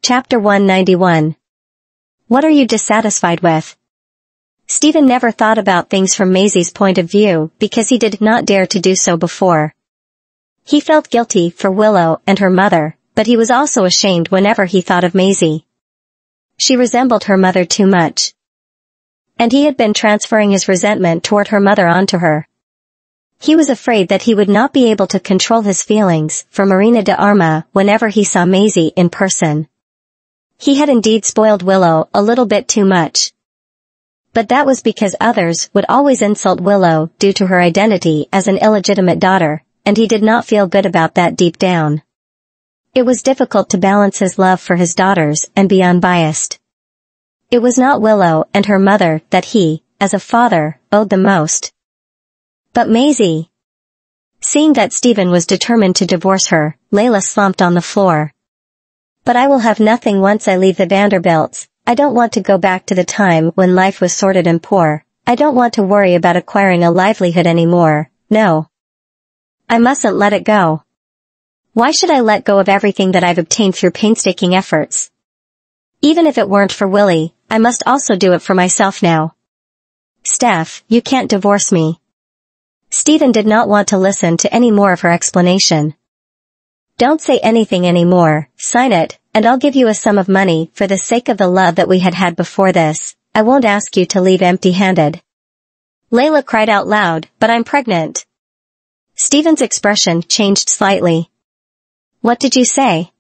Chapter 191. What are you dissatisfied with? Stephen never thought about things from Maisie's point of view because he did not dare to do so before. He felt guilty for Willow and her mother, but he was also ashamed whenever he thought of Maisie. She resembled her mother too much. And he had been transferring his resentment toward her mother onto her. He was afraid that he would not be able to control his feelings for Marina de Arma whenever he saw Maisie in person. He had indeed spoiled Willow a little bit too much. But that was because others would always insult Willow due to her identity as an illegitimate daughter, and he did not feel good about that deep down. It was difficult to balance his love for his daughters and be unbiased. It was not Willow and her mother that he, as a father, owed the most. But Maisie. Seeing that Stephen was determined to divorce her, Layla slumped on the floor. But I will have nothing once I leave the Vanderbilts. I don't want to go back to the time when life was sordid and poor. I don't want to worry about acquiring a livelihood anymore, no. I mustn't let it go. Why should I let go of everything that I've obtained through painstaking efforts? Even if it weren't for Willie, I must also do it for myself now. Steph, you can't divorce me. Stephen did not want to listen to any more of her explanation. Don't say anything anymore, sign it, and I'll give you a sum of money for the sake of the love that we had had before this. I won't ask you to leave empty-handed. Layla cried out loud, but I'm pregnant. Stephen's expression changed slightly. What did you say?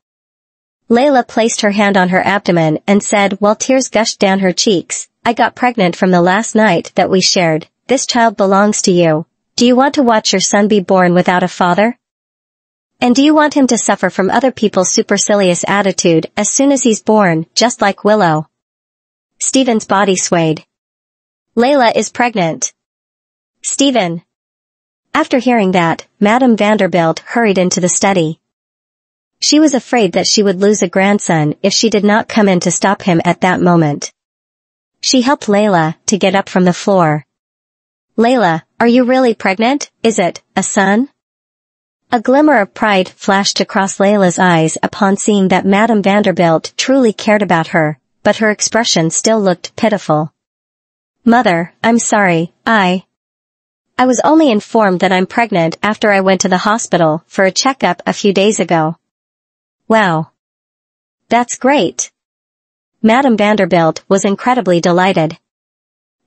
Layla placed her hand on her abdomen and said while tears gushed down her cheeks, I got pregnant from the last night that we shared. This child belongs to you. Do you want to watch your son be born without a father? And do you want him to suffer from other people's supercilious attitude as soon as he's born, just like Willow? Stephen's body swayed. Layla is pregnant. Stephen. After hearing that, Madame Vanderbilt hurried into the study. She was afraid that she would lose a grandson if she did not come in to stop him at that moment. She helped Layla to get up from the floor. Layla, are you really pregnant? Is it a son? A glimmer of pride flashed across Layla's eyes upon seeing that Madame Vanderbilt truly cared about her, but her expression still looked pitiful. Mother, I'm sorry, I was only informed that I'm pregnant after I went to the hospital for a checkup a few days ago. Wow. That's great. Madame Vanderbilt was incredibly delighted.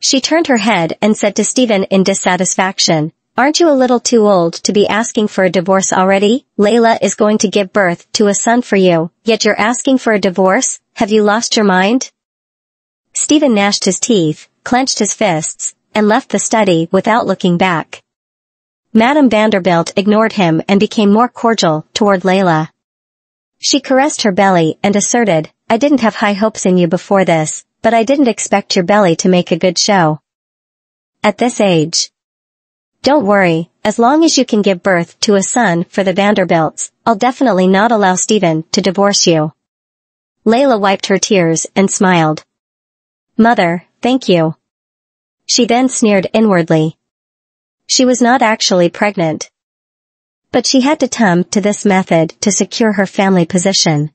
She turned her head and said to Stephen in dissatisfaction, Aren't you a little too old to be asking for a divorce already? Layla is going to give birth to a son for you, yet you're asking for a divorce? Have you lost your mind? Stephen gnashed his teeth, clenched his fists, and left the study without looking back. Madame Vanderbilt ignored him and became more cordial toward Layla. She caressed her belly and asserted, I didn't have high hopes in you before this, but I didn't expect your belly to make a good show. At this age. Don't worry, as long as you can give birth to a son for the Vanderbilts, I'll definitely not allow Stephen to divorce you. Layla wiped her tears and smiled. Mother, thank you. She then sneered inwardly. She was not actually pregnant. But she had to come to this method to secure her family position.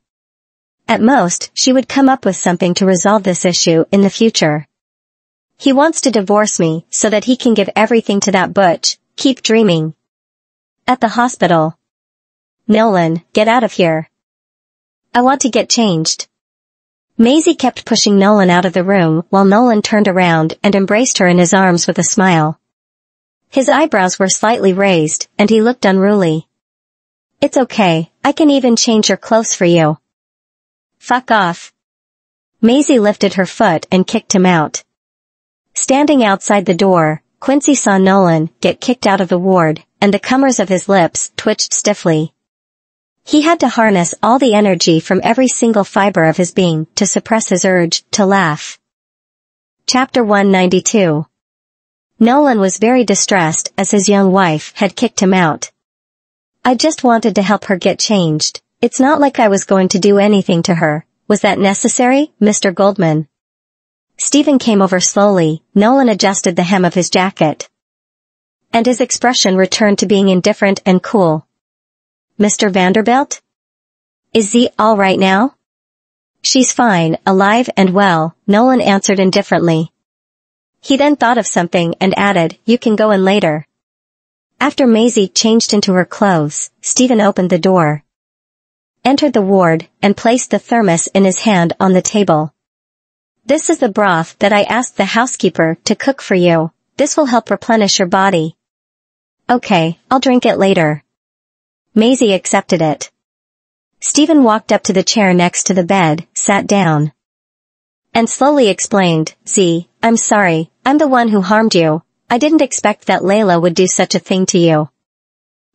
At most, she would come up with something to resolve this issue in the future. He wants to divorce me so that he can give everything to that butch. Keep dreaming. At the hospital. Nolan, get out of here. I want to get changed. Maisie kept pushing Nolan out of the room while Nolan turned around and embraced her in his arms with a smile. His eyebrows were slightly raised, and he looked unruly. It's okay, I can even change your clothes for you. Fuck off. Maisie lifted her foot and kicked him out. Standing outside the door, Quincy saw Nolan get kicked out of the ward, and the corners of his lips twitched stiffly. He had to harness all the energy from every single fiber of his being to suppress his urge to laugh. Chapter 192. Nolan was very distressed as his young wife had kicked him out. I just wanted to help her get changed. It's not like I was going to do anything to her. Was that necessary, Mr. Goldman? Stephen came over slowly. Nolan adjusted the hem of his jacket. And his expression returned to being indifferent and cool. Mr. Vanderbilt? Is he all right now? She's fine, alive and well, Nolan answered indifferently. He then thought of something and added, you can go in later. After Maisie changed into her clothes, Stephen opened the door, entered the ward, and placed the thermos in his hand on the table. This is the broth that I asked the housekeeper to cook for you. This will help replenish your body. Okay, I'll drink it later. Maisie accepted it. Stephen walked up to the chair next to the bed, sat down, and slowly explained, Z, I'm sorry, I'm the one who harmed you. I didn't expect that Layla would do such a thing to you.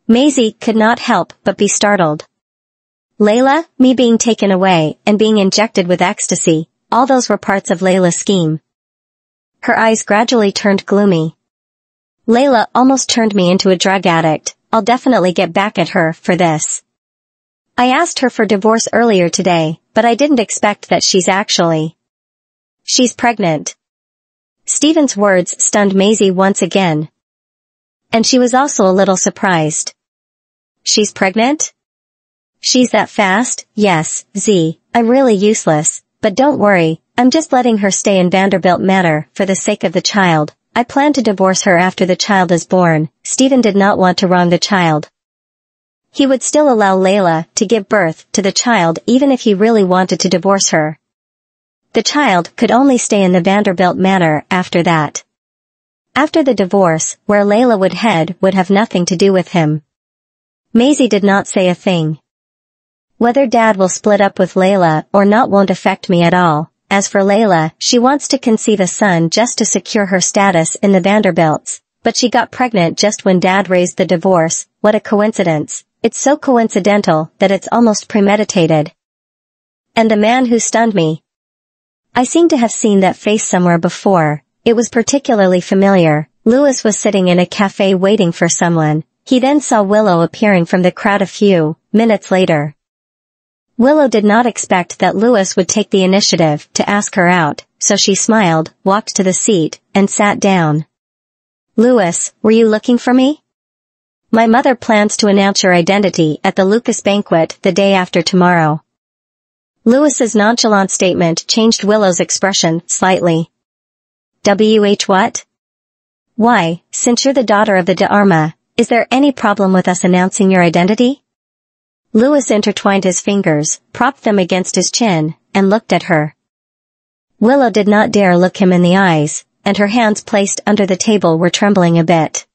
Maisie could not help but be startled. Layla, me being taken away and being injected with ecstasy, all those were parts of Layla's scheme. Her eyes gradually turned gloomy. Layla almost turned me into a drug addict. I'll definitely get back at her for this. I asked her for divorce earlier today, but I didn't expect that she's pregnant. Stephen's words stunned Maisie once again. And she was also a little surprised. She's pregnant? She's that fast? Yes, Z, I'm really useless, but don't worry, I'm just letting her stay in Vanderbilt Manor for the sake of the child. I plan to divorce her after the child is born. Stephen did not want to wrong the child. He would still allow Layla to give birth to the child even if he really wanted to divorce her. The child could only stay in the Vanderbilt Manor after that. After the divorce, where Layla would head would have nothing to do with him. Maisie did not say a thing. Whether Dad will split up with Layla or not won't affect me at all. As for Layla, she wants to conceive a son just to secure her status in the Vanderbilts, but she got pregnant just when Dad raised the divorce. What a coincidence. It's so coincidental that it's almost premeditated. And the man who stunned me. I seem to have seen that face somewhere before. It was particularly familiar. Lewis was sitting in a cafe waiting for someone. He then saw Willow appearing from the crowd a few minutes later. Willow did not expect that Lewis would take the initiative to ask her out, so she smiled, walked to the seat, and sat down. Lewis, were you looking for me? My mother plans to announce your identity at the Lucas banquet the day after tomorrow. Lewis's nonchalant statement changed Willow's expression slightly. What? Why, since you're the daughter of the de Arma, is there any problem with us announcing your identity? Lewis intertwined his fingers, propped them against his chin, and looked at her. Willow did not dare look him in the eyes, and her hands placed under the table were trembling a bit.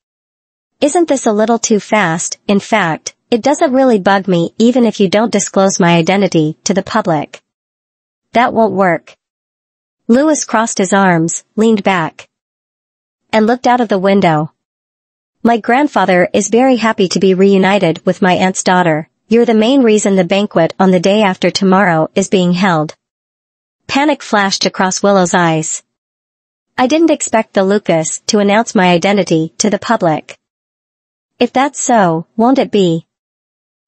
Isn't this a little too fast? In fact, it doesn't really bug me even if you don't disclose my identity to the public. That won't work. Lewis crossed his arms, leaned back, and looked out of the window. My grandfather is very happy to be reunited with my aunt's daughter. You're the main reason the banquet on the day after tomorrow is being held. Panic flashed across Willow's eyes. I didn't expect the Lucas to announce my identity to the public. If that's so, won't it be?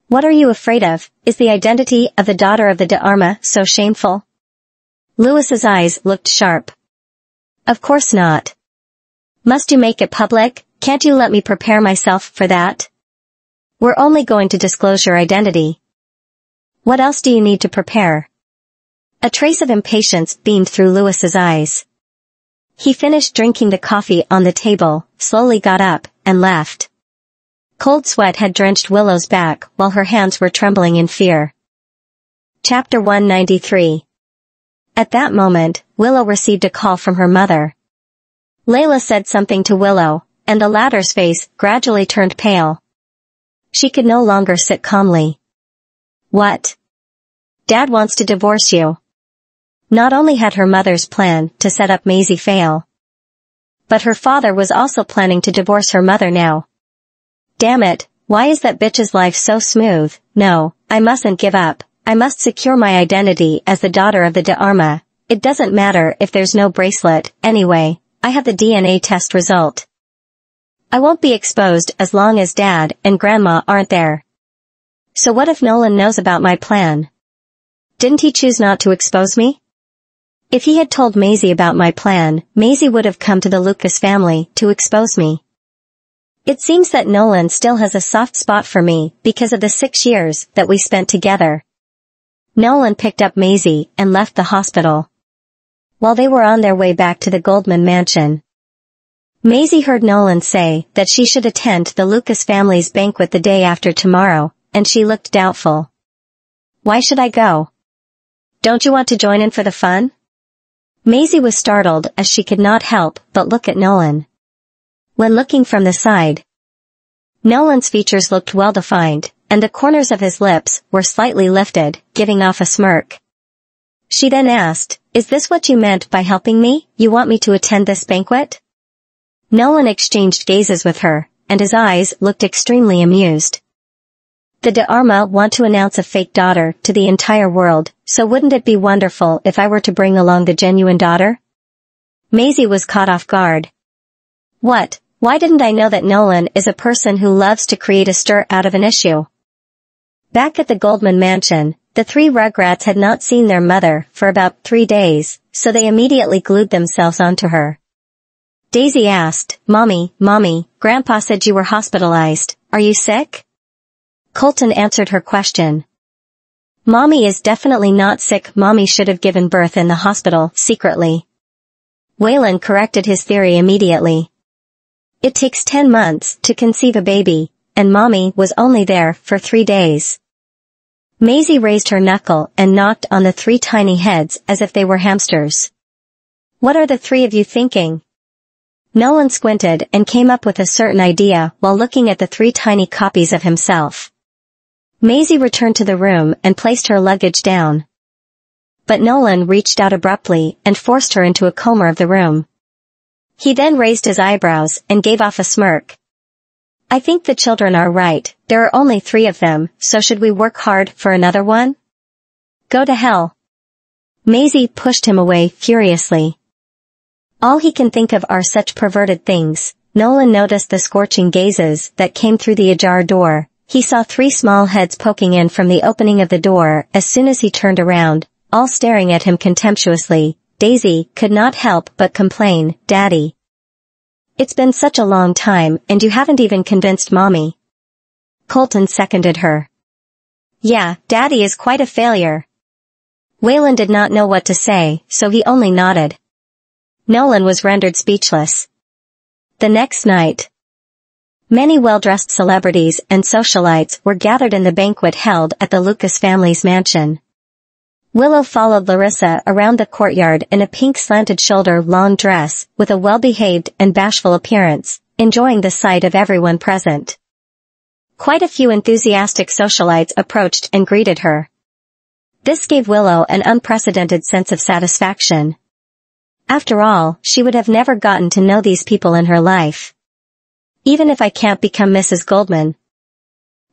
What are you afraid of? Is the identity of the daughter of the de Arma so shameful? Lewis's eyes looked sharp. Of course not. Must you make it public? Can't you let me prepare myself for that? We're only going to disclose your identity. What else do you need to prepare? A trace of impatience beamed through Lewis's eyes. He finished drinking the coffee on the table, slowly got up, and left. Cold sweat had drenched Willow's back while her hands were trembling in fear. Chapter 193. At that moment, Willow received a call from her mother. Layla said something to Willow, and the latter's face gradually turned pale. She could no longer sit calmly. What? Dad wants to divorce you. Not only had her mother's plan to set up Maisie fail, but her father was also planning to divorce her mother now. Damn it, why is that bitch's life so smooth? No, I mustn't give up. I must secure my identity as the daughter of the de Arma. It doesn't matter if there's no bracelet, anyway, I have the DNA test result. I won't be exposed as long as Dad and Grandma aren't there. So what if Nolan knows about my plan? Didn't he choose not to expose me? If he had told Maisie about my plan, Maisie would have come to the Lucas family to expose me. It seems that Nolan still has a soft spot for me because of the 6 years that we spent together. Nolan picked up Maisie and left the hospital. While they were on their way back to the Goldman mansion, Maisie heard Nolan say that she should attend the Lucas family's banquet the day after tomorrow, and she looked doubtful. "Why should I go? Don't you want to join in for the fun?" Maisie was startled as she could not help but look at Nolan. When looking from the side, Nolan's features looked well-defined, and the corners of his lips were slightly lifted, giving off a smirk. She then asked, "Is this what you meant by helping me? You want me to attend this banquet?" Nolan exchanged gazes with her, and his eyes looked extremely amused. "The De Arma want to announce a fake daughter to the entire world, so wouldn't it be wonderful if I were to bring along the genuine daughter?" Maisie was caught off guard. "What? Why didn't I know that Nolan is a person who loves to create a stir out of an issue?" Back at the Goldman mansion, the three Rugrats had not seen their mother for about 3 days, so they immediately glued themselves onto her. Daisy asked, Mommy, Grandpa said you were hospitalized. Are you sick?" Colton answered her question. "Mommy is definitely not sick. Mommy should have given birth in the hospital, secretly." Waylon corrected his theory immediately. "It takes 10 months to conceive a baby, and Mommy was only there for 3 days. Maisie raised her knuckle and knocked on the 3 tiny heads as if they were hamsters. "What are the 3 of you thinking?" Nolan squinted and came up with a certain idea while looking at the 3 tiny copies of himself. Maisie returned to the room and placed her luggage down. But Nolan reached out abruptly and forced her into a corner of the room. He then raised his eyebrows and gave off a smirk. "I think the children are right. There are only 3 of them, so should we work hard for another one?" "Go to hell." Maisie pushed him away furiously. All he can think of are such perverted things. Nolan noticed the scorching gazes that came through the ajar door. He saw 3 small heads poking in from the opening of the door as soon as he turned around, all staring at him contemptuously. Daisy could not help but complain, "Daddy, it's been such a long time and you haven't even convinced Mommy." Colton seconded her. "Yeah, Daddy is quite a failure." Waylon did not know what to say, so he only nodded. Nolan was rendered speechless. The next night, many well-dressed celebrities and socialites were gathered in the banquet held at the Lucas family's mansion. Willow followed Larissa around the courtyard in a pink slanted-shoulder long dress, with a well-behaved and bashful appearance, enjoying the sight of everyone present. Quite a few enthusiastic socialites approached and greeted her. This gave Willow an unprecedented sense of satisfaction. After all, she would have never gotten to know these people in her life. "Even if I can't become Mrs. Goldman,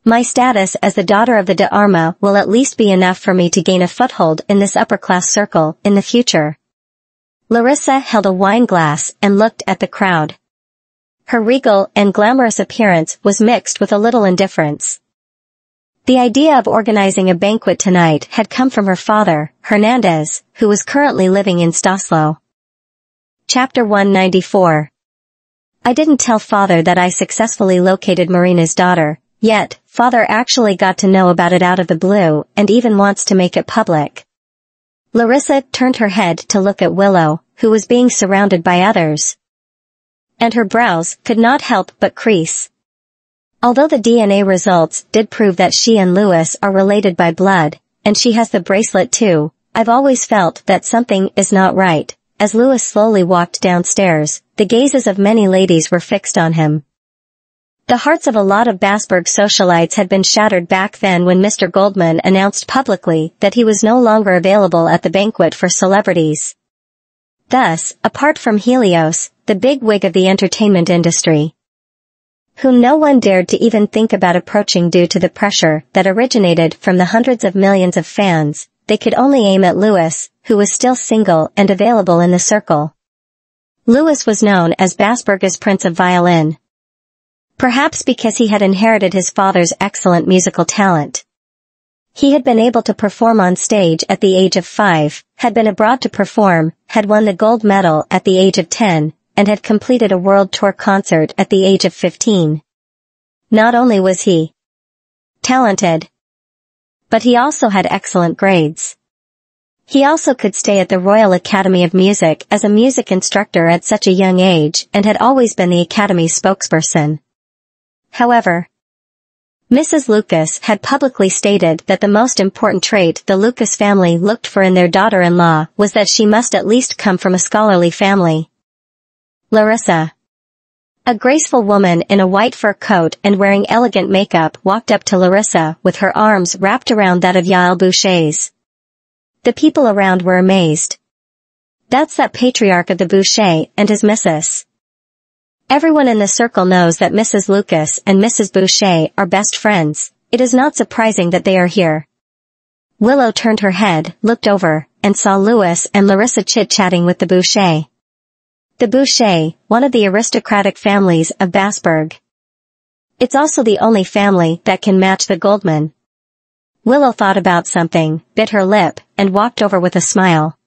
my status as the daughter of the De Arma will at least be enough for me to gain a foothold in this upper-class circle in the future." Larissa held a wine glass and looked at the crowd. Her regal and glamorous appearance was mixed with a little indifference. The idea of organizing a banquet tonight had come from her father, Hernandez, who was currently living in Staslo. Chapter 194. I didn't tell Father that I successfully located Marina's daughter, yet Father actually got to know about it out of the blue and even wants to make it public. Larissa turned her head to look at Willow, who was being surrounded by others, and her brows could not help but crease. Although the DNA results did prove that she and Louis are related by blood, and she has the bracelet too, I've always felt that something is not right. As Louis slowly walked downstairs, the gazes of many ladies were fixed on him. The hearts of a lot of Basberg socialites had been shattered back then when Mr. Goldman announced publicly that he was no longer available at the banquet for celebrities. Thus, apart from Helios, the big wig of the entertainment industry, whom no one dared to even think about approaching due to the pressure that originated from the hundreds of millions of fans, they could only aim at Louis, who was still single and available in the circle. Louis was known as Basberg's Prince of Violin. Perhaps because he had inherited his father's excellent musical talent. He had been able to perform on stage at the age of 5, had been abroad to perform, had won the gold medal at the age of 10, and had completed a world tour concert at the age of 15. Not only was he talented, but he also had excellent grades. He also could stay at the Royal Academy of Music as a music instructor at such a young age and had always been the Academy's spokesperson. However, Mrs. Lucas had publicly stated that the most important trait the Lucas family looked for in their daughter-in-law was that she must at least come from a scholarly family. Larissa, a graceful woman in a white fur coat and wearing elegant makeup, walked up to Larissa with her arms wrapped around that of Yael Boucher's. The people around were amazed. That's that patriarch of the Boucher and his missus. Everyone in the circle knows that Mrs. Lucas and Mrs. Boucher are best friends. It is not surprising that they are here. Willow turned her head, looked over, and saw Louis and Larissa chit-chatting with the Boucher. The Boucher, one of the aristocratic families of Basburg. It's also the only family that can match the Goldman. Willow thought about something, bit her lip, and walked over with a smile.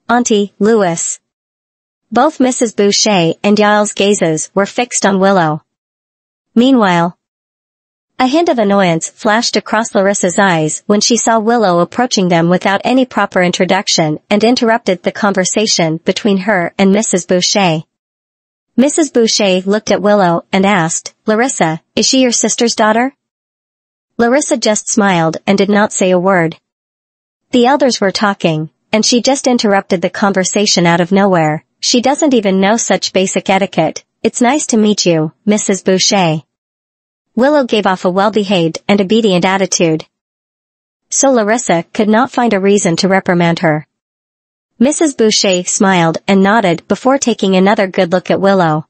Auntie, Louis. Both Mrs. Boucher and Yael's gazes were fixed on Willow. Meanwhile, a hint of annoyance flashed across Larissa's eyes when she saw Willow approaching them without any proper introduction and interrupted the conversation between her and Mrs. Boucher. Mrs. Boucher looked at Willow and asked, "Larissa, is she your sister's daughter?" Larissa just smiled and did not say a word. The elders were talking, and she just interrupted the conversation out of nowhere. She doesn't even know such basic etiquette. "It's nice to meet you, Mrs. Boucher." Willow gave off a well-behaved and obedient attitude. So Larissa could not find a reason to reprimand her. Mrs. Boucher smiled and nodded before taking another good look at Willow.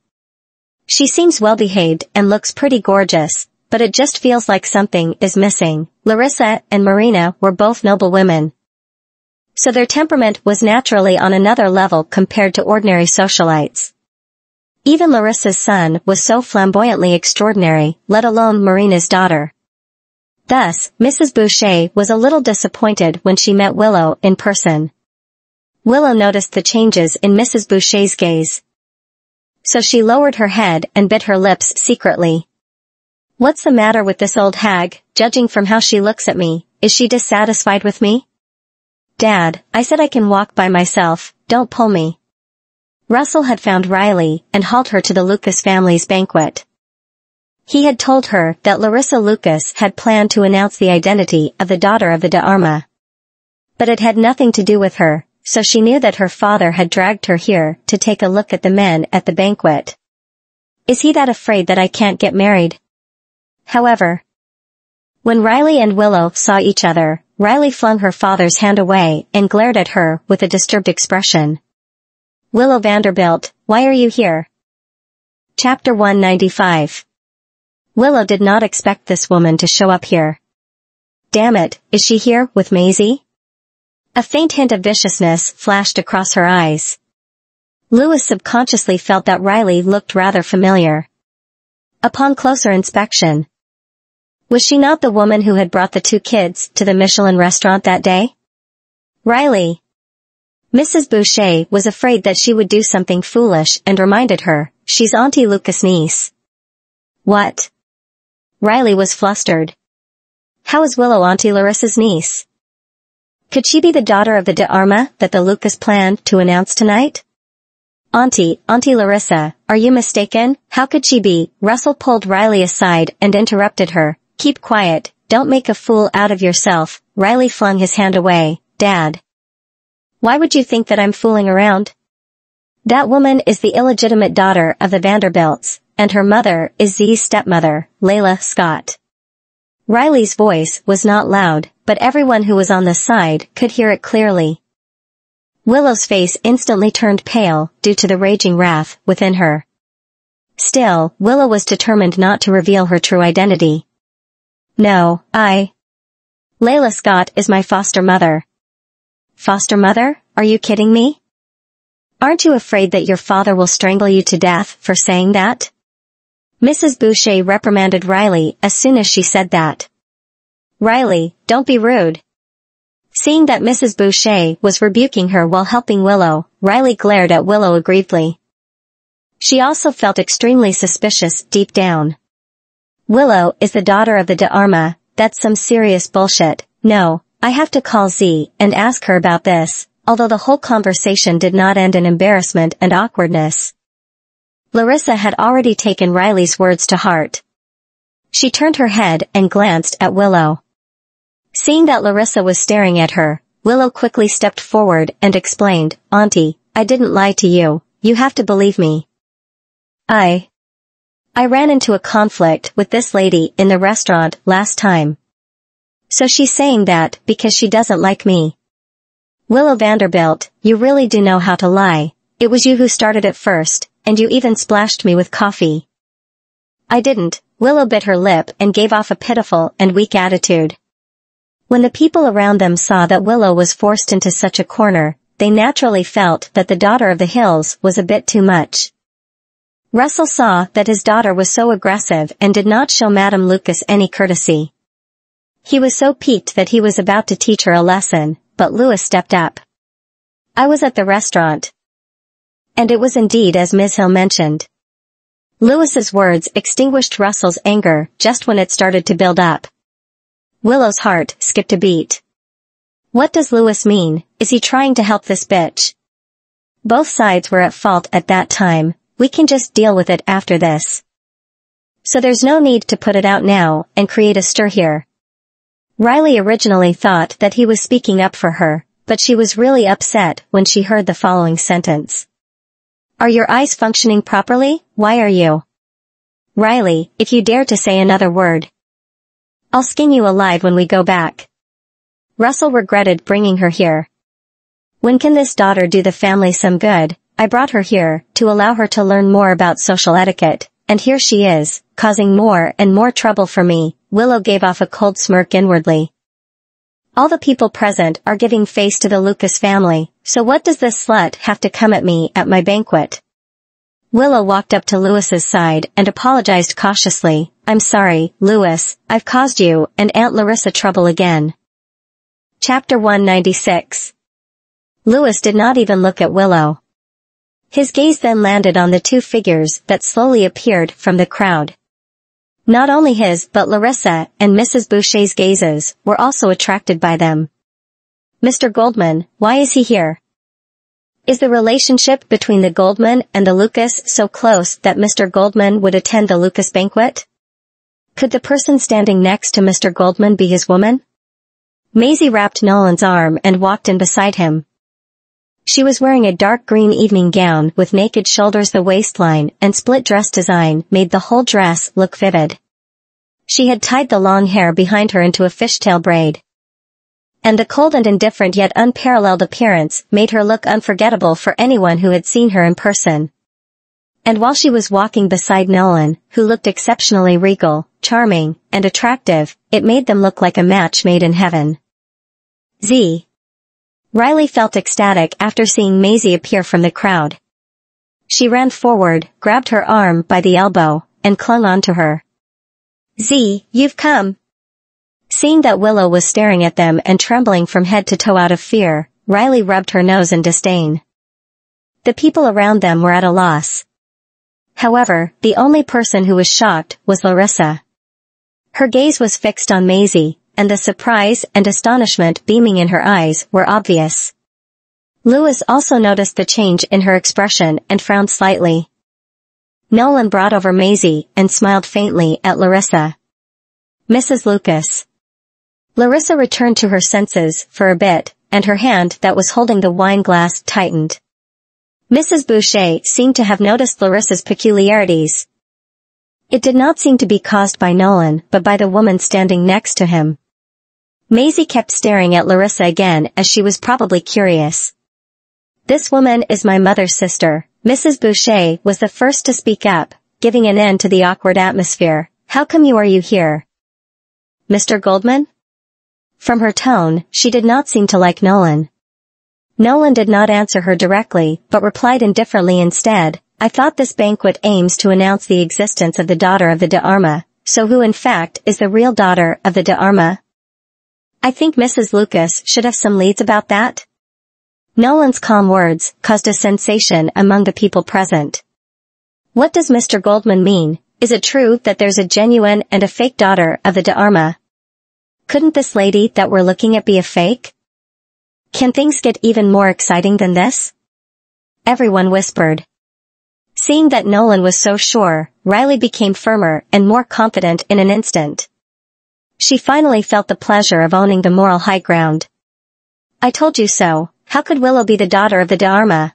She seems well-behaved and looks pretty gorgeous, but it just feels like something is missing. Larissa and Marina were both noble women, so their temperament was naturally on another level compared to ordinary socialites. Even Larissa's son was so flamboyantly extraordinary, let alone Marina's daughter. Thus, Mrs. Boucher was a little disappointed when she met Willow in person. Willow noticed the changes in Mrs. Boucher's gaze, so she lowered her head and bit her lips secretly. "What's the matter with this old hag? Judging from how she looks at me, is she dissatisfied with me?" "Dad, I said I can walk by myself, don't pull me." Russell had found Riley and hauled her to the Lucas family's banquet. He had told her that Larissa Lucas had planned to announce the identity of the daughter of the de Arma. But it had nothing to do with her, so she knew that her father had dragged her here to take a look at the men at the banquet. Is he that afraid that I can't get married? However, when Riley and Willow saw each other, Riley flung her father's hand away and glared at her with a disturbed expression. "Willow Vanderbilt, why are you here?" Chapter 195. Willow did not expect this woman to show up here. Damn it, is she here with Maisie? A faint hint of viciousness flashed across her eyes. Louis subconsciously felt that Riley looked rather familiar. Upon closer inspection, was she not the woman who had brought the two kids to the Michelin restaurant that day? Riley. Mrs. Boucher was afraid that she would do something foolish and reminded her, "She's Auntie Lucas' niece." What? Riley was flustered. How is Willow Auntie Larissa's niece? Could she be the daughter of the de Arma that the Lucas planned to announce tonight? Auntie Larissa, are you mistaken? How could she be?" Russell pulled Riley aside and interrupted her. "Keep quiet, don't make a fool out of yourself." Riley flung his hand away. "Dad. Why would you think that I'm fooling around? That woman is the illegitimate daughter of the Vanderbilts, and her mother is Zee's stepmother, Layla Scott." Riley's voice was not loud, but everyone who was on the side could hear it clearly. Willow's face instantly turned pale due to the raging wrath within her. Still, Willow was determined not to reveal her true identity. "No, Layla Scott is my foster mother." "Foster mother? Are you kidding me? Aren't you afraid that your father will strangle you to death for saying that?" Mrs. Boucher reprimanded Riley as soon as she said that. "Riley, don't be rude." Seeing that Mrs. Boucher was rebuking her while helping Willow, Riley glared at Willow aggrievedly. She also felt extremely suspicious deep down. Willow is the daughter of the de Arma, that's some serious bullshit. No, I have to call Z and ask her about this, although the whole conversation did not end in embarrassment and awkwardness. Larissa had already taken Riley's words to heart. She turned her head and glanced at Willow. Seeing that Larissa was staring at her, Willow quickly stepped forward and explained, "Auntie, I didn't lie to you, you have to believe me. I ran into a conflict with this lady in the restaurant last time. So she's saying that because she doesn't like me." "Willow Vanderbilt, you really do know how to lie. It was you who started it first, and you even splashed me with coffee." "I didn't." Willow bit her lip and gave off a pitiful and weak attitude. When the people around them saw that Willow was forced into such a corner, they naturally felt that the daughter of the hills was a bit too much. Russell saw that his daughter was so aggressive and did not show Madame Lucas any courtesy. He was so piqued that he was about to teach her a lesson, but Louis stepped up. "I was at the restaurant." And it was indeed as Ms. Hill mentioned. Louis's words extinguished Russell's anger just when it started to build up. Willow's heart skipped a beat. What does Louis mean? Is he trying to help this bitch? Both sides were at fault at that time, we can just deal with it after this. So there's no need to put it out now and create a stir here. Riley originally thought that he was speaking up for her, but she was really upset when she heard the following sentence. "Are your eyes functioning properly? Why are you?" "Riley, if you dare to say another word, I'll skin you alive when we go back." Russell regretted bringing her here. When can this daughter do the family some good? I brought her here to allow her to learn more about social etiquette, and here she is, causing more and more trouble for me. Willow gave off a cold smirk inwardly. All the people present are giving face to the Lucas family, so what does this slut have to come at me at my banquet? Willow walked up to Louis's side and apologized cautiously. "I'm sorry, Louis, I've caused you and Aunt Larissa trouble again." Chapter 196. Louis did not even look at Willow. His gaze then landed on the two figures that slowly appeared from the crowd. Not only his but Larissa and Mrs. Boucher's gazes were also attracted by them. "Mr. Goldman, why is he here? Is the relationship between the Goldman and the Lucas so close that Mr. Goldman would attend the Lucas banquet? Could the person standing next to Mr. Goldman be his woman?" Maisie wrapped Nolan's arm and walked in beside him. She was wearing a dark green evening gown with naked shoulders. The waistline and split dress design made the whole dress look vivid. She had tied the long hair behind her into a fishtail braid. And the cold and indifferent yet unparalleled appearance made her look unforgettable for anyone who had seen her in person. And while she was walking beside Nolan, who looked exceptionally regal, charming, and attractive, it made them look like a match made in heaven. Z. Riley felt ecstatic after seeing Maisie appear from the crowd. She ran forward, grabbed her arm by the elbow, and clung onto her. "Z, you've come." Seeing that Willow was staring at them and trembling from head to toe out of fear, Riley rubbed her nose in disdain. The people around them were at a loss. However, the only person who was shocked was Larissa. Her gaze was fixed on Maisie, and the surprise and astonishment beaming in her eyes were obvious. Louis also noticed the change in her expression and frowned slightly. Nolan brought over Maisie and smiled faintly at Larissa. "Mrs. Lucas." Larissa returned to her senses for a bit, and her hand that was holding the wine glass tightened. Mrs. Boucher seemed to have noticed Larissa's peculiarities. It did not seem to be caused by Nolan but by the woman standing next to him. Maisie kept staring at Larissa again as she was probably curious. "This woman is my mother's sister." Mrs. Boucher was the first to speak up, giving an end to the awkward atmosphere. "How come you here?" "Mr. Goldman?" From her tone, she did not seem to like Nolan. Nolan did not answer her directly but replied indifferently instead, "I thought this banquet aims to announce the existence of the daughter of the de Arma, so who in fact is the real daughter of the de Arma? I think Mrs. Lucas should have some leads about that." Nolan's calm words caused a sensation among the people present. "What does Mr. Goldman mean? Is it true that there's a genuine and a fake daughter of the de Arma?" Couldn't this lady that we're looking at be a fake? Can things get even more exciting than this? Everyone whispered. Seeing that Nolan was so sure, Riley became firmer and more confident in an instant. She finally felt the pleasure of owning the moral high ground. I told you so. How could Willow be the daughter of the Dharma?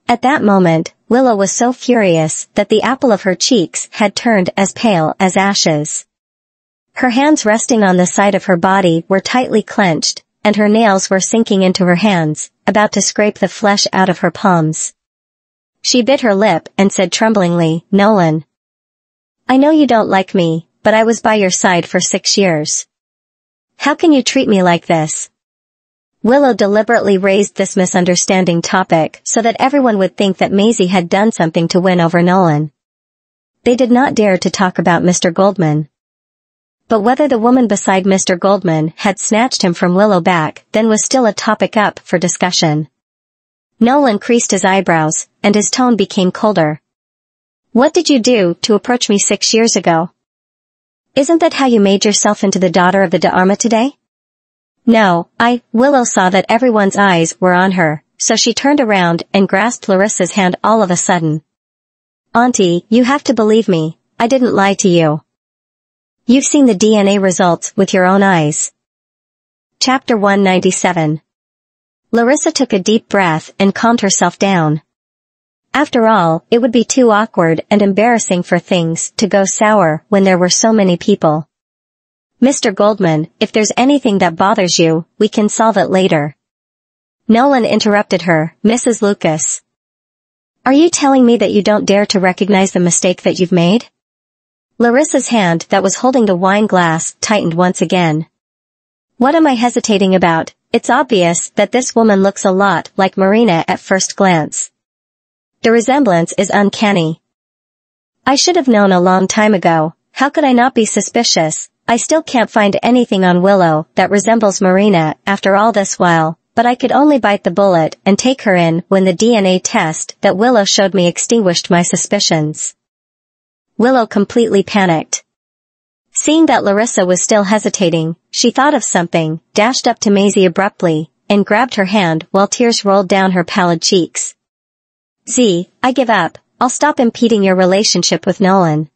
At that moment, Willow was so furious that the apple of her cheeks had turned as pale as ashes. Her hands resting on the side of her body were tightly clenched, and her nails were sinking into her hands, about to scrape the flesh out of her palms. She bit her lip and said tremblingly, Nolan. I know you don't like me, but I was by your side for 6 years. How can you treat me like this? Willow deliberately raised this misunderstanding topic so that everyone would think that Maisie had done something to win over Nolan. They did not dare to talk about Mr. Goldman. But whether the woman beside Mr. Goldman had snatched him from Willow back then was still a topic up for discussion. Nolan creased his eyebrows, and his tone became colder. What did you do to approach me 6 years ago? Isn't that how you made yourself into the daughter of the Dharma today? No, Willow saw that everyone's eyes were on her, so she turned around and grasped Larissa's hand all of a sudden. Auntie, you have to believe me, I didn't lie to you. You've seen the DNA results with your own eyes. Chapter 197. Larissa took a deep breath and calmed herself down. After all, it would be too awkward and embarrassing for things to go sour when there were so many people. Mr. Goldman, if there's anything that bothers you, we can solve it later. Nolan interrupted her, Mrs. Lucas. Are you telling me that you don't dare to recognize the mistake that you've made? Larissa's hand that was holding the wine glass tightened once again. What am I hesitating about? It's obvious that this woman looks a lot like Marina at first glance. The resemblance is uncanny. I should have known a long time ago. How could I not be suspicious? I still can't find anything on Willow that resembles Marina after all this while, but I could only bite the bullet and take her in when the DNA test that Willow showed me extinguished my suspicions. Willow completely panicked. Seeing that Larissa was still hesitating, she thought of something, dashed up to Maisie abruptly, and grabbed her hand while tears rolled down her pallid cheeks. Z, I give up. I'll stop impeding your relationship with Nolan.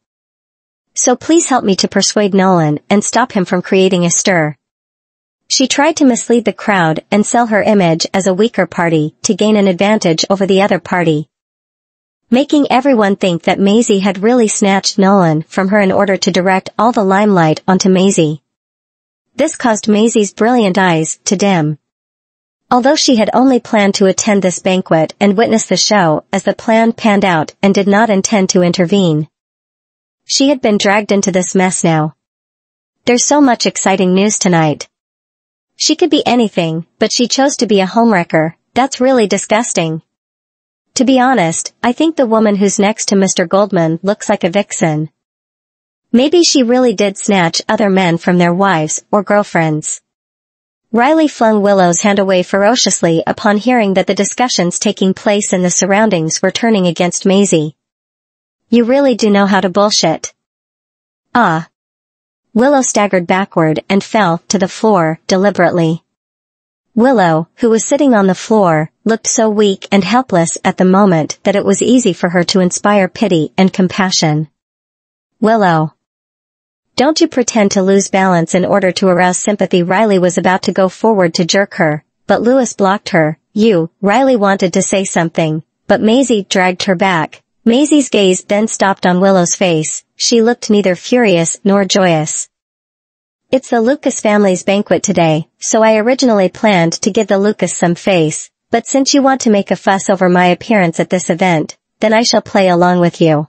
So please help me to persuade Nolan and stop him from creating a stir. She tried to mislead the crowd and sell her image as a weaker party to gain an advantage over the other party, making everyone think that Maisie had really snatched Nolan from her in order to direct all the limelight onto Maisie. This caused Maisie's brilliant eyes to dim. Although she had only planned to attend this banquet and witness the show as the plan panned out and did not intend to intervene, she had been dragged into this mess now. There's so much exciting news tonight. She could be anything, but she chose to be a homewrecker. That's really disgusting. To be honest, I think the woman who's next to Mr. Goldman looks like a vixen. Maybe she really did snatch other men from their wives or girlfriends. Riley flung Willow's hand away ferociously upon hearing that the discussions taking place in the surroundings were turning against Maisie. You really do know how to bullshit. Ah. Willow staggered backward and fell to the floor deliberately. Willow, who was sitting on the floor, looked so weak and helpless at the moment that it was easy for her to inspire pity and compassion. Willow. Don't you pretend to lose balance in order to arouse sympathy. Riley was about to go forward to jerk her, but Lewis blocked her. Riley wanted to say something, but Maisie dragged her back. Maisie's gaze then stopped on Willow's face. She looked neither furious nor joyous. It's the Lucas family's banquet today, so I originally planned to give the Lucas some face, but since you want to make a fuss over my appearance at this event, then I shall play along with you.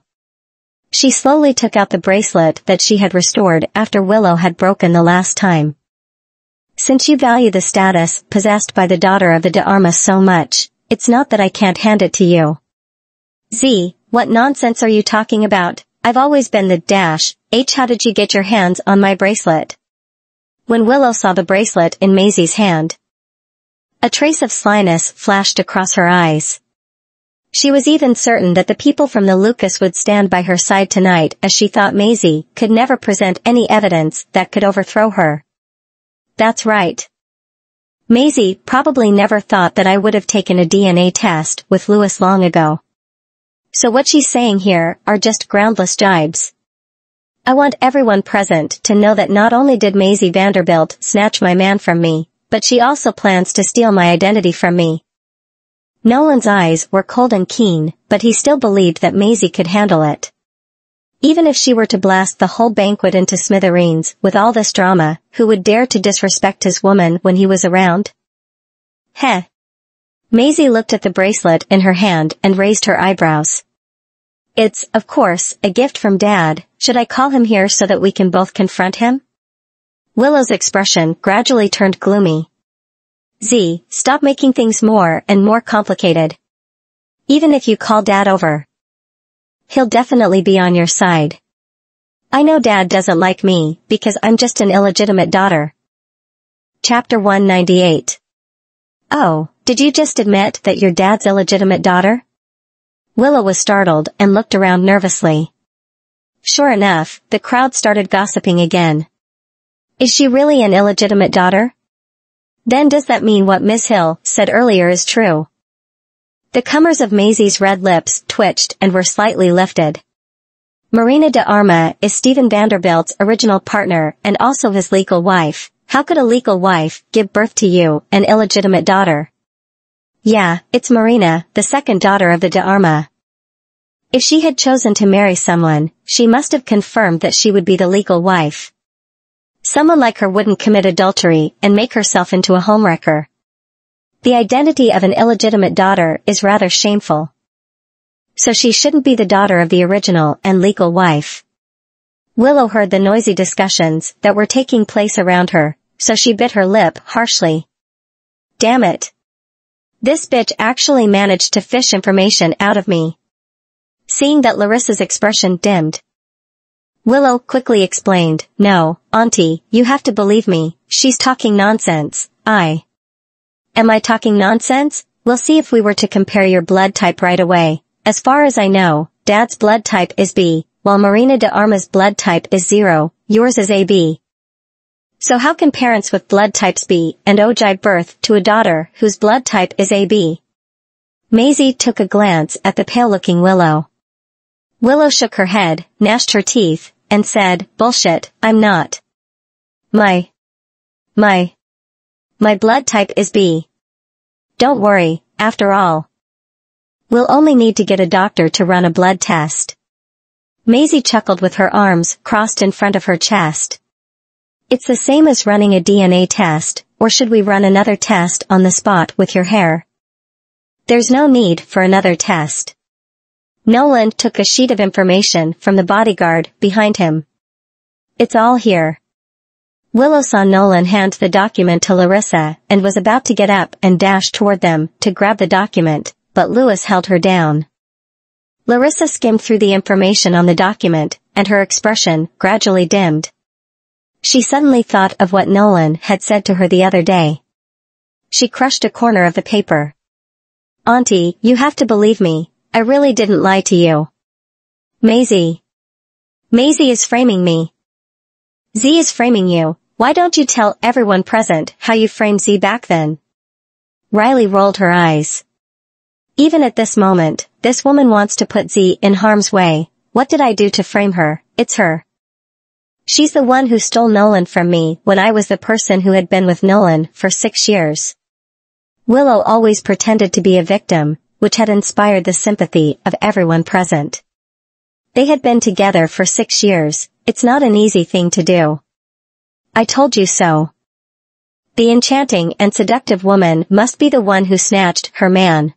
She slowly took out the bracelet that she had restored after Willow had broken the last time. Since you value the status possessed by the daughter of the Dharma so much, it's not that I can't hand it to you. Z, what nonsense are you talking about? I've always been the H. How did you get your hands on my bracelet? When Willow saw the bracelet in Maisie's hand, a trace of slyness flashed across her eyes. She was even certain that the people from the Lucas would stand by her side tonight, as she thought Maisie could never present any evidence that could overthrow her. That's right. Maisie probably never thought that I would have taken a DNA test with Louis long ago. So what she's saying here are just groundless jibes. I want everyone present to know that not only did Maisie Vanderbilt snatch my man from me, but she also plans to steal my identity from me. Nolan's eyes were cold and keen, but he still believed that Maisie could handle it. Even if she were to blast the whole banquet into smithereens with all this drama, who would dare to disrespect his woman when he was around? Heh. Maisie looked at the bracelet in her hand and raised her eyebrows. It's, of course, a gift from Dad. Should I call him here so that we can both confront him? Willow's expression gradually turned gloomy. Z, stop making things more and more complicated. Even if you call Dad over, he'll definitely be on your side. I know Dad doesn't like me because I'm just an illegitimate daughter. Chapter 198. Oh, did you just admit that you're Dad's illegitimate daughter? Willow was startled and looked around nervously. Sure enough, the crowd started gossiping again. Is she really an illegitimate daughter? Then does that mean what Ms. Hill said earlier is true? The comers of Maisie's red lips twitched and were slightly lifted. Marina de Arma is Stephen Vanderbilt's original partner and also his legal wife. How could a legal wife give birth to you, an illegitimate daughter? Yeah, it's Marina, the second daughter of the de Arma. If she had chosen to marry someone, she must have confirmed that she would be the legal wife. Someone like her wouldn't commit adultery and make herself into a homewrecker. The identity of an illegitimate daughter is rather shameful. So she shouldn't be the daughter of the original and legal wife. Willow heard the noisy discussions that were taking place around her, so she bit her lip harshly. Damn it. This bitch actually managed to fish information out of me. Seeing that Larissa's expression dimmed, Willow quickly explained, No, Auntie, you have to believe me, she's talking nonsense. Am I talking nonsense? We'll see if we were to compare your blood type right away. As far as I know, Dad's blood type is B, while Marina de Arma's blood type is 0, yours is AB. So how can parents with blood types B and O give birth to a daughter whose blood type is AB? Maisie took a glance at the pale-looking Willow. Willow shook her head, gnashed her teeth, and said, Bullshit, I'm not. My blood type is B. Don't worry, after all. We'll only need to get a doctor to run a blood test. Maisie chuckled with her arms crossed in front of her chest. It's the same as running a DNA test, or should we run another test on the spot with your hair? There's no need for another test. Nolan took a sheet of information from the bodyguard behind him. It's all here. Willow saw Nolan hand the document to Larissa and was about to get up and dash toward them to grab the document, but Louis held her down. Larissa skimmed through the information on the document, and her expression gradually dimmed. She suddenly thought of what Nolan had said to her the other day. She crushed a corner of the paper. Auntie, you have to believe me, I really didn't lie to you. Maisie is framing me. Z is framing you. Why don't you tell everyone present how you framed Z back then? Riley rolled her eyes. Even at this moment, this woman wants to put Z in harm's way. What did I do to frame her? It's her. She's the one who stole Nolan from me when I was the person who had been with Nolan for 6 years. Willow always pretended to be a victim, which had inspired the sympathy of everyone present. They had been together for 6 years, it's not an easy thing to do. I told you so. The enchanting and seductive woman must be the one who snatched her man.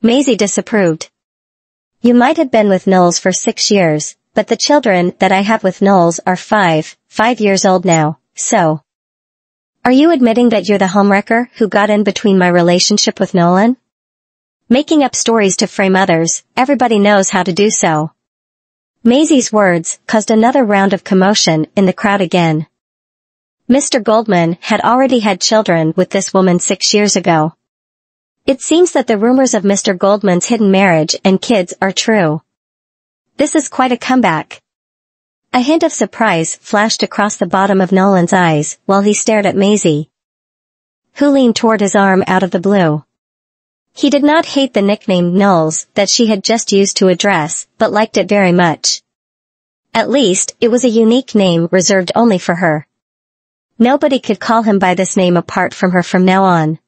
Maisie disapproved. You might have been with Knowles for 6 years, but the children that I have with Knowles are 5 years old now, so. Are you admitting that you're the homewrecker who got in between my relationship with Nolan? Making up stories to frame others, everybody knows how to do so. Maisie's words caused another round of commotion in the crowd again. Mr. Goldman had already had children with this woman 6 years ago. It seems that the rumors of Mr. Goldman's hidden marriage and kids are true. This is quite a comeback. A hint of surprise flashed across the bottom of Nolan's eyes while he stared at Maisie, who leaned toward his arm out of the blue. He did not hate the nickname Knowles that she had just used to address, but liked it very much. At least, it was a unique name reserved only for her. Nobody could call him by this name apart from her from now on.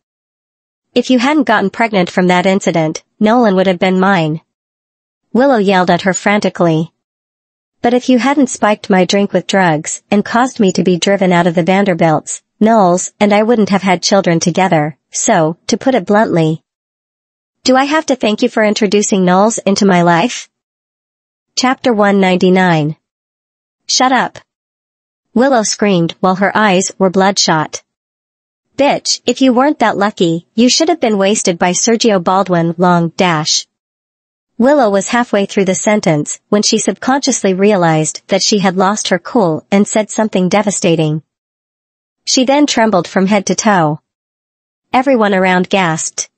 If you hadn't gotten pregnant from that incident, Nolan would have been mine. Willow yelled at her frantically. But if you hadn't spiked my drink with drugs and caused me to be driven out of the Vanderbilts, Knowles and I wouldn't have had children together, so, to put it bluntly. Do I have to thank you for introducing Knowles into my life? Chapter 199. Shut up. Willow screamed while her eyes were bloodshot. Bitch, if you weren't that lucky, you should have been wasted by Sergio Baldwin long dash. Willow was halfway through the sentence when she subconsciously realized that she had lost her cool and said something devastating. She then trembled from head to toe. Everyone around gasped.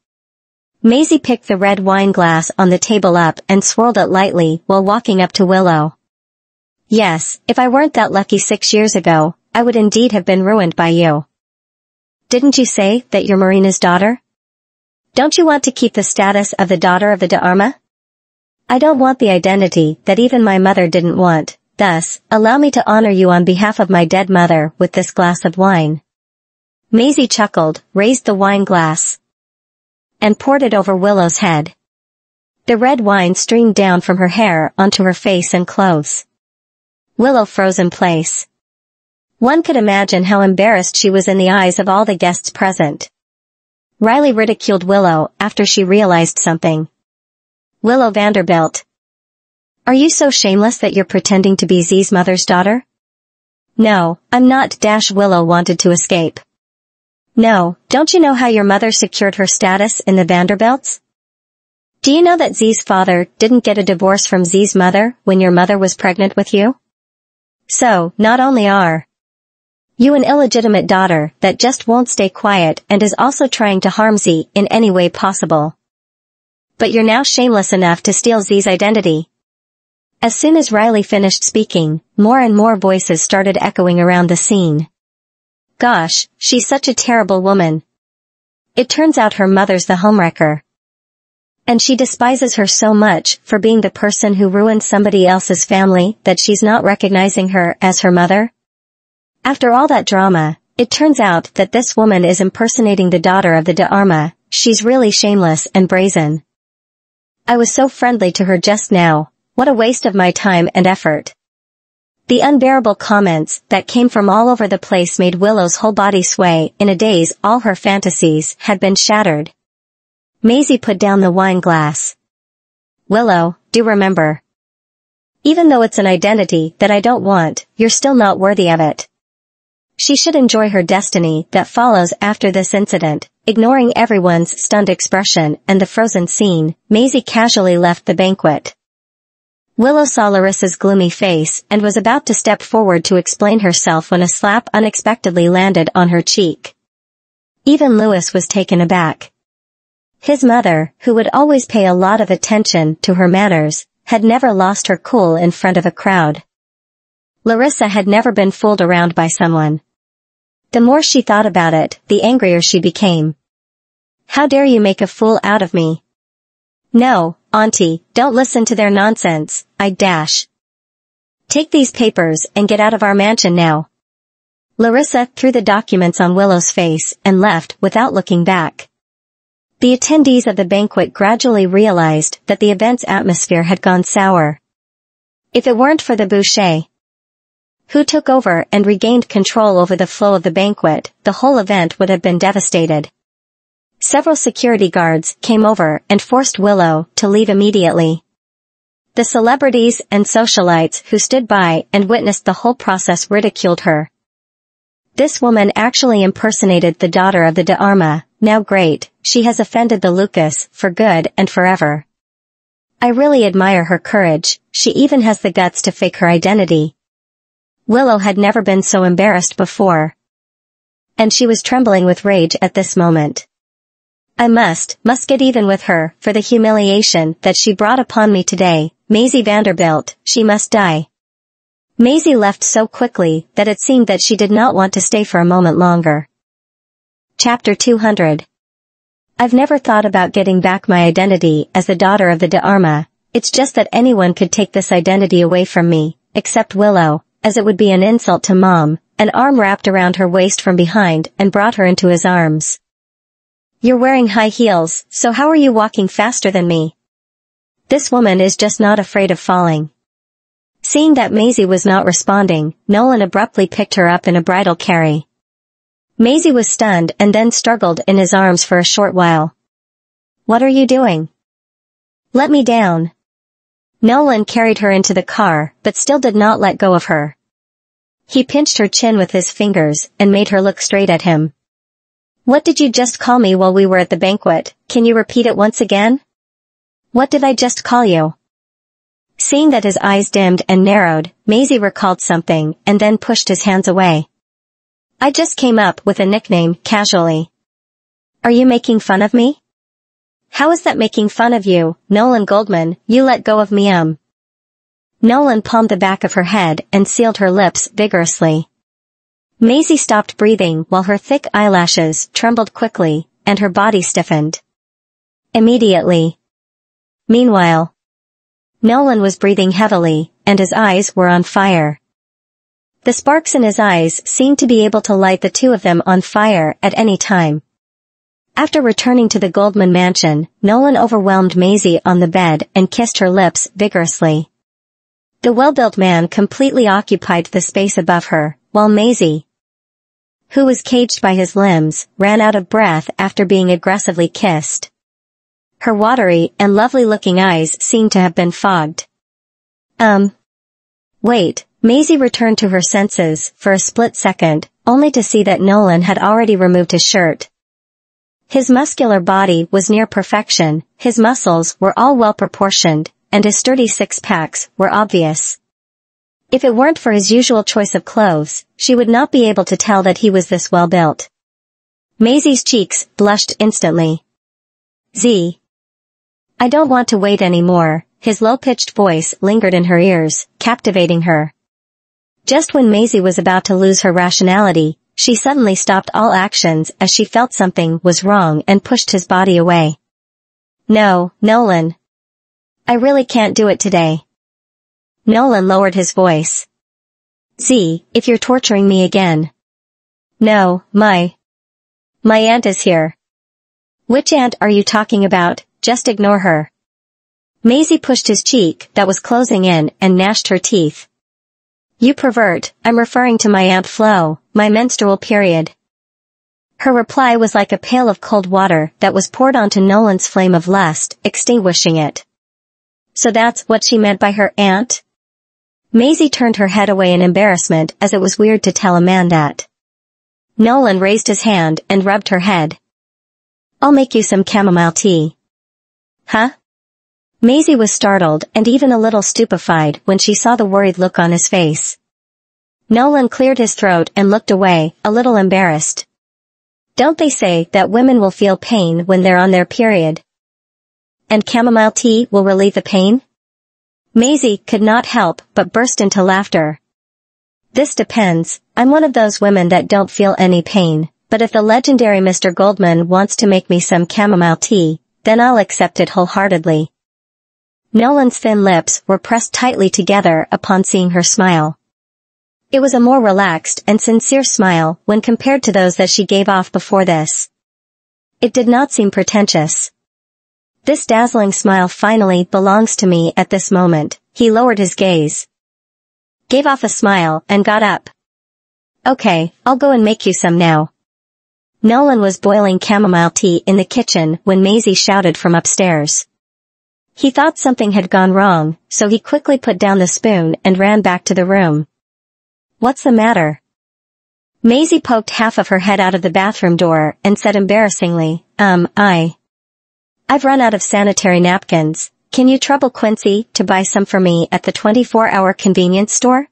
Maisie picked the red wine glass on the table up and swirled it lightly while walking up to Willow. Yes, if I weren't that lucky 6 years ago, I would indeed have been ruined by you. Didn't you say that you're Marina's daughter? Don't you want to keep the status of the daughter of the Dharma? I don't want the identity that even my mother didn't want, thus, allow me to honor you on behalf of my dead mother with this glass of wine. Maisie chuckled, raised the wine glass, and poured it over Willow's head. The red wine streamed down from her hair onto her face and clothes. Willow froze in place. One could imagine how embarrassed she was in the eyes of all the guests present. Riley ridiculed Willow after she realized something. Willow Vanderbilt. Are you so shameless that you're pretending to be Z's mother's daughter? No, I'm not. Willow wanted to escape. No, don't you know how your mother secured her status in the Vanderbilts? Do you know that Z's father didn't get a divorce from Z's mother when your mother was pregnant with you? So, not only are you an illegitimate daughter that just won't stay quiet and is also trying to harm Z in any way possible, but you're now shameless enough to steal Z's identity. As soon as Riley finished speaking, more and more voices started echoing around the scene. Gosh, she's such a terrible woman. It turns out her mother's the homewrecker. And she despises her so much for being the person who ruined somebody else's family that she's not recognizing her as her mother. After all that drama, it turns out that this woman is impersonating the daughter of the Dharma. She's really shameless and brazen. I was so friendly to her just now, what a waste of my time and effort. The unbearable comments that came from all over the place made Willow's whole body sway. In a daze, all her fantasies had been shattered. Maisie put down the wine glass. Willow, do remember. Even though it's an identity that I don't want, you're still not worthy of it. She should enjoy her destiny that follows after this incident. Ignoring everyone's stunned expression and the frozen scene, Maisie casually left the banquet. Willow saw Larissa's gloomy face and was about to step forward to explain herself when a slap unexpectedly landed on her cheek. Even Lewis was taken aback. His mother, who would always pay a lot of attention to her manners, had never lost her cool in front of a crowd. Larissa had never been fooled around by someone. The more she thought about it, the angrier she became. How dare you make a fool out of me? No, Auntie, don't listen to their nonsense, Take these papers and get out of our mansion now. Larissa threw the documents on Willow's face and left without looking back. The attendees of the banquet gradually realized that the event's atmosphere had gone sour. If it weren't for the boucher, who took over and regained control over the flow of the banquet, the whole event would have been devastated. Several security guards came over and forced Willow to leave immediately. The celebrities and socialites who stood by and witnessed the whole process ridiculed her. This woman actually impersonated the daughter of the Dharma. Now great, she has offended the Lucas for good and forever. I really admire her courage. She even has the guts to fake her identity. Willow had never been so embarrassed before, and she was trembling with rage at this moment. I must get even with her for the humiliation that she brought upon me today. Maisie Vanderbilt, she must die. Maisie left so quickly that it seemed that she did not want to stay for a moment longer. Chapter 200. I've never thought about getting back my identity as the daughter of the D'Arma. It's just that anyone could take this identity away from me, except Willow, as it would be an insult to Mom. An arm wrapped around her waist from behind and brought her into his arms. You're wearing high heels, so how are you walking faster than me? This woman is just not afraid of falling. Seeing that Maisie was not responding, Nolan abruptly picked her up in a bridal carry. Maisie was stunned and then struggled in his arms for a short while. What are you doing? Let me down. Nolan carried her into the car, but still did not let go of her. He pinched her chin with his fingers and made her look straight at him. What did you just call me while we were at the banquet? Can you repeat it once again? What did I just call you? Seeing that his eyes dimmed and narrowed, Maisie recalled something and then pushed his hands away. I just came up with a nickname, casually. Are you making fun of me? How is that making fun of you, Nolan Goldman? You let go of me. Nolan palmed the back of her head and sealed her lips vigorously. Maisie stopped breathing while her thick eyelashes trembled quickly, and her body stiffened. Immediately. Meanwhile, Nolan was breathing heavily, and his eyes were on fire. The sparks in his eyes seemed to be able to light the two of them on fire at any time. After returning to the Goldman mansion, Nolan overwhelmed Maisie on the bed and kissed her lips vigorously. The well-built man completely occupied the space above her, while Maisie, who was caged by his limbs, ran out of breath after being aggressively kissed. Her watery and lovely-looking eyes seemed to have been fogged. Wait, Maisie returned to her senses for a split second, only to see that Nolan had already removed his shirt. His muscular body was near perfection, his muscles were all well-proportioned, and his sturdy six-packs were obvious. If it weren't for his usual choice of clothes, she would not be able to tell that he was this well-built. Maisie's cheeks blushed instantly. I don't want to wait anymore. His low-pitched voice lingered in her ears, captivating her. Just when Maisie was about to lose her rationality, she suddenly stopped all actions as she felt something was wrong and pushed his body away. No, Nolan. I really can't do it today. Nolan lowered his voice. If you're torturing me again. No, my aunt is here. Which aunt are you talking about? Just ignore her. Maisie pushed his cheek that was closing in and gnashed her teeth. You pervert, I'm referring to my Aunt Flo, my menstrual period. Her reply was like a pail of cold water that was poured onto Nolan's flame of lust, extinguishing it. So that's what she meant by her aunt? Maisie turned her head away in embarrassment as it was weird to tell a man that. Nolan raised his hand and rubbed her head. I'll make you some chamomile tea. Huh? Maisie was startled and even a little stupefied when she saw the worried look on his face. Nolan cleared his throat and looked away, a little embarrassed. Don't they say that women will feel pain when they're on their period? And chamomile tea will relieve the pain? Maisie could not help but burst into laughter. This depends. I'm one of those women that don't feel any pain, but if the legendary Mr. Goldman wants to make me some chamomile tea, then I'll accept it wholeheartedly. Nolan's thin lips were pressed tightly together upon seeing her smile. It was a more relaxed and sincere smile when compared to those that she gave off before this. It did not seem pretentious. This dazzling smile finally belongs to me at this moment. He lowered his gaze, gave off a smile, and got up. Okay, I'll go and make you some now. Nolan was boiling chamomile tea in the kitchen when Maisie shouted from upstairs. He thought something had gone wrong, so he quickly put down the spoon and ran back to the room. What's the matter? Maisie poked half of her head out of the bathroom door and said embarrassingly, I've run out of sanitary napkins. Can you trouble Quincy to buy some for me at the 24-hour convenience store?